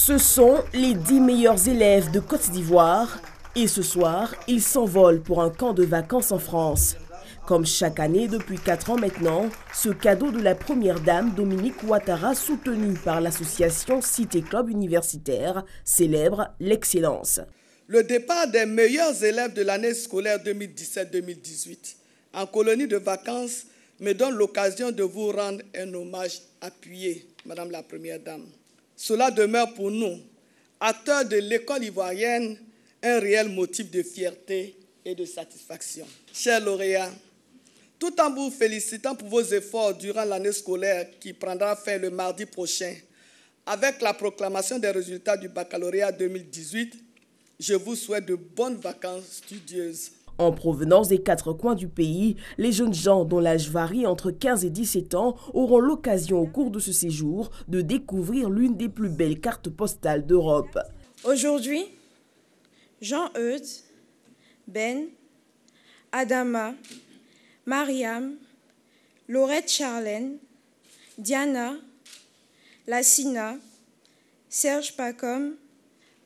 Ce sont les 10 meilleurs élèves de Côte d'Ivoire et ce soir, ils s'envolent pour un camp de vacances en France. Comme chaque année depuis 4 ans maintenant, ce cadeau de la première dame Dominique Ouattara, soutenu par l'association Cité Club Universitaire, célèbre l'excellence. Le départ des meilleurs élèves de l'année scolaire 2017-2018 en colonie de vacances me donne l'occasion de vous rendre un hommage appuyé, Madame la Première Dame. Cela demeure pour nous, acteurs de l'école ivoirienne, un réel motif de fierté et de satisfaction. Chers lauréats, tout en vous félicitant pour vos efforts durant l'année scolaire qui prendra fin le mardi prochain, avec la proclamation des résultats du baccalauréat 2018, je vous souhaite de bonnes vacances studieuses. En provenance des 4 coins du pays, les jeunes gens dont l'âge varie entre 15 et 17 ans auront l'occasion au cours de ce séjour de découvrir l'une des plus belles cartes postales d'Europe. Aujourd'hui, Jean-Eudes, Ben, Adama, Mariam, Laurette Charlène, Diana, Lassina, Serge Pacom,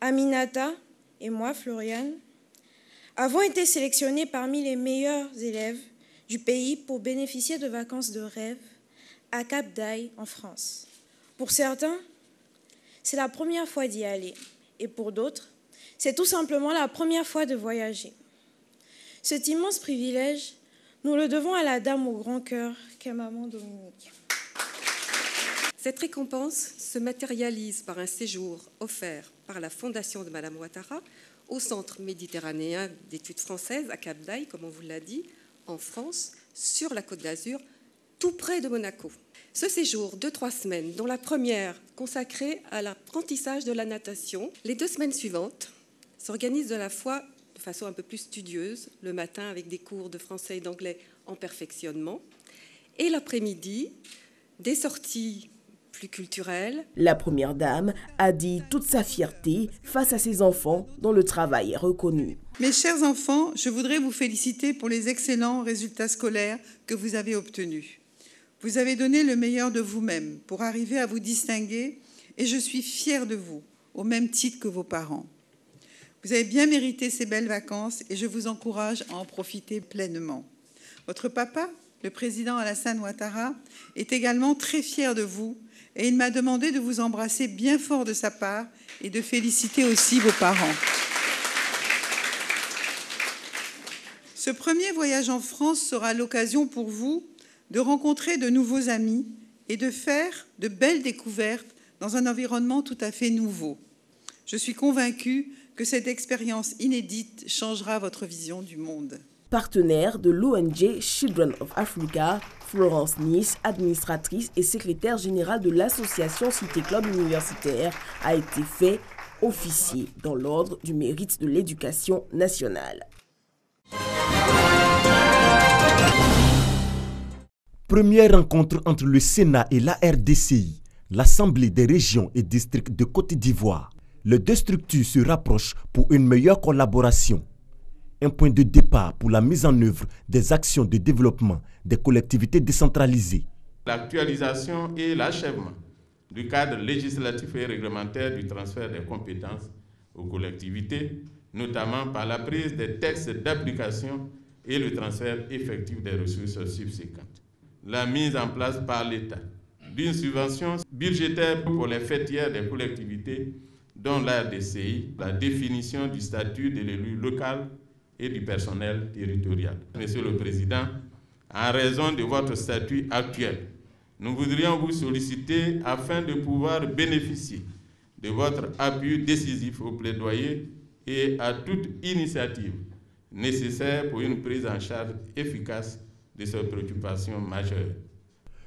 Aminata et moi, Floriane, avons été sélectionnés parmi les meilleurs élèves du pays pour bénéficier de vacances de rêve à Cap d'Aille en France. Pour certains, c'est la première fois d'y aller et pour d'autres, c'est tout simplement la première fois de voyager. Cet immense privilège, nous le devons à la dame au grand cœur qu'est maman Dominique. Cette récompense se matérialise par un séjour offert par la Fondation de Madame Ouattara au Centre méditerranéen d'études françaises à Cap d'Aille, comme on vous l'a dit, en France, sur la Côte d'Azur, tout près de Monaco. Ce séjour de 3 semaines, dont la première consacrée à l'apprentissage de la natation, les 2 semaines suivantes s'organisent de façon un peu plus studieuse, le matin avec des cours de français et d'anglais en perfectionnement, et l'après-midi, des sorties plus culturelles. La première dame a dit toute sa fierté face à ses enfants dont le travail est reconnu. Mes chers enfants, je voudrais vous féliciter pour les excellents résultats scolaires que vous avez obtenus. Vous avez donné le meilleur de vous-même pour arriver à vous distinguer et je suis fière de vous, au même titre que vos parents. Vous avez bien mérité ces belles vacances et je vous encourage à en profiter pleinement. Votre papa, le président Alassane Ouattara, est également très fier de vous et il m'a demandé de vous embrasser bien fort de sa part et de féliciter aussi vos parents. Ce premier voyage en France sera l'occasion pour vous de rencontrer de nouveaux amis et de faire de belles découvertes dans un environnement tout à fait nouveau. Je suis convaincue que cette expérience inédite changera votre vision du monde. Partenaire de l'ONG Children of Africa, Florence Nice, administratrice et secrétaire générale de l'association Cité Club Universitaire, a été fait officier dans l'ordre du mérite de l'éducation nationale. Première rencontre entre le Sénat et la RDCI, l'Assemblée des régions et districts de Côte d'Ivoire. Les 2 structures se rapprochent pour une meilleure collaboration. Un point de départ pour la mise en œuvre des actions de développement des collectivités décentralisées. L'actualisation et l'achèvement du cadre législatif et réglementaire du transfert des compétences aux collectivités, notamment par la prise des textes d'application et le transfert effectif des ressources subséquentes. La mise en place par l'État d'une subvention budgétaire pour les fêtières des collectivités, dont la RDCI, la définition du statut de l'élu local et du personnel territorial. Monsieur le Président, en raison de votre statut actuel, nous voudrions vous solliciter afin de pouvoir bénéficier de votre appui décisif au plaidoyer et à toute initiative nécessaire pour une prise en charge efficace de ces préoccupations majeures.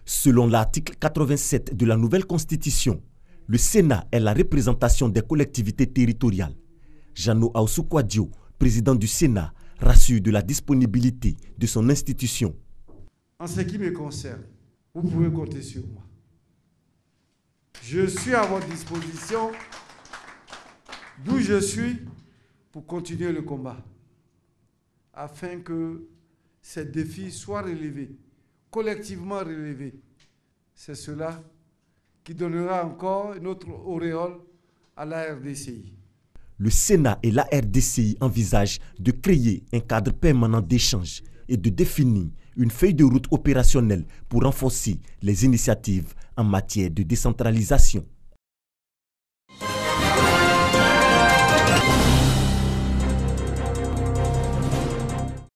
Selon l'article 87 de la nouvelle Constitution, le Sénat est la représentation des collectivités territoriales. Jeannot Aoussoukouadio, président du Sénat, rassure de la disponibilité de son institution. En ce qui me concerne, vous pouvez compter sur moi. Je suis à votre disposition, d'où je suis, pour continuer le combat, afin que ces défis soient relevés, collectivement relevés. C'est cela qui donnera encore une autre auréole à la RDCI. Le Sénat et la RDCI envisagent de créer un cadre permanent d'échange et de définir une feuille de route opérationnelle pour renforcer les initiatives en matière de décentralisation.